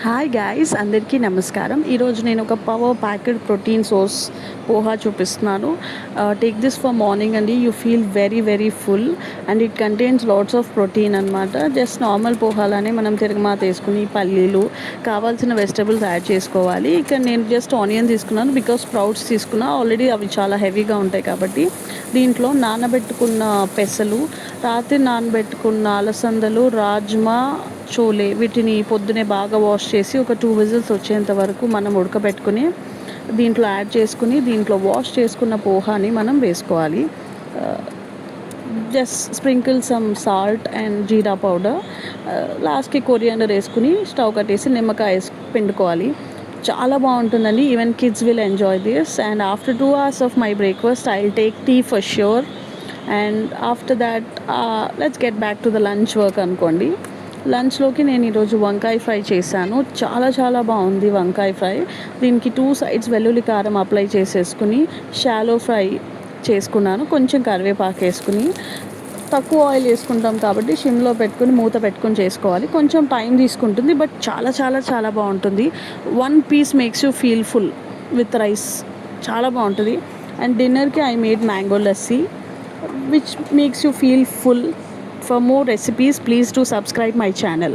Hi guys, అందరికీ నమస్కారం. ఈరోజు నేను ఒక power packed protein source poha చూపిస్తున్నాను. టేక్ దిస్ ఫర్ మార్నింగ్ అండి. You feel very very full and it contains lots of protein అనమాట. జస్ట్ నార్మల్ పోహాలానే మనం తిరగమాత వేసుకుని పల్లీలు కావాల్సిన వెజిటబుల్స్ యాడ్ చేసుకోవాలి. ఇక్కడ నేను జస్ట్ ఆనియన్ తీసుకున్నాను బికాస్ స్ప్రౌట్స్ తీసుకున్నా. ఆల్రెడీ అవి చాలా హెవీగా ఉంటాయి కాబట్టి దీంట్లో నానబెట్టుకున్న పెసలు, రాత్రి నానబెట్టుకున్న అలసందలు, రాజ్మా, చోలే వీటిని పొద్దునే బాగా వాష్ చేసి ఒక 2 విజిల్స్ వచ్చేంత వరకు మనం ఉడకబెట్టుకుని దీంట్లో యాడ్ చేసుకుని దీంట్లో వాష్ చేసుకున్న పోహాని మనం వేసుకోవాలి. Just sprinkle some salt and jeera powder, లాస్ట్కి కొరియాండర్ వేసుకుని స్టవ్ కట్టేసి నిమ్మకాయ వేసి పిండుకోవాలి. చాలా బాగుంటుందండి. Even kids will enjoy this. And after 2 hours of my breakfast I will take tea for sure. And after that let's get back to the lunch work అనుకోండి. లంచ్లోకి నేను ఈరోజు వంకాయ ఫ్రై చేశాను. చాలా చాలా బాగుంది వంకాయ ఫ్రై. దీనికి 2 sides వెల్లుల్లి కారం అప్లై చేసేసుకుని షాలో ఫ్రై చేసుకున్నాను. కొంచెం కరివేపాకు వేసుకుని, తక్కువ ఆయిల్ వేసుకుంటాం కాబట్టి సిమ్లో పెట్టుకుని మూత పెట్టుకుని చేసుకోవాలి. కొంచెం టైం తీసుకుంటుంది బట్ చాలా చాలా చాలా బాగుంటుంది. 1 piece makes you feel full with rice. చాలా బాగుంటుంది. అండ్ డిన్నర్కి I made mango lassi which makes you feel full. For more recipes, please do subscribe my channel.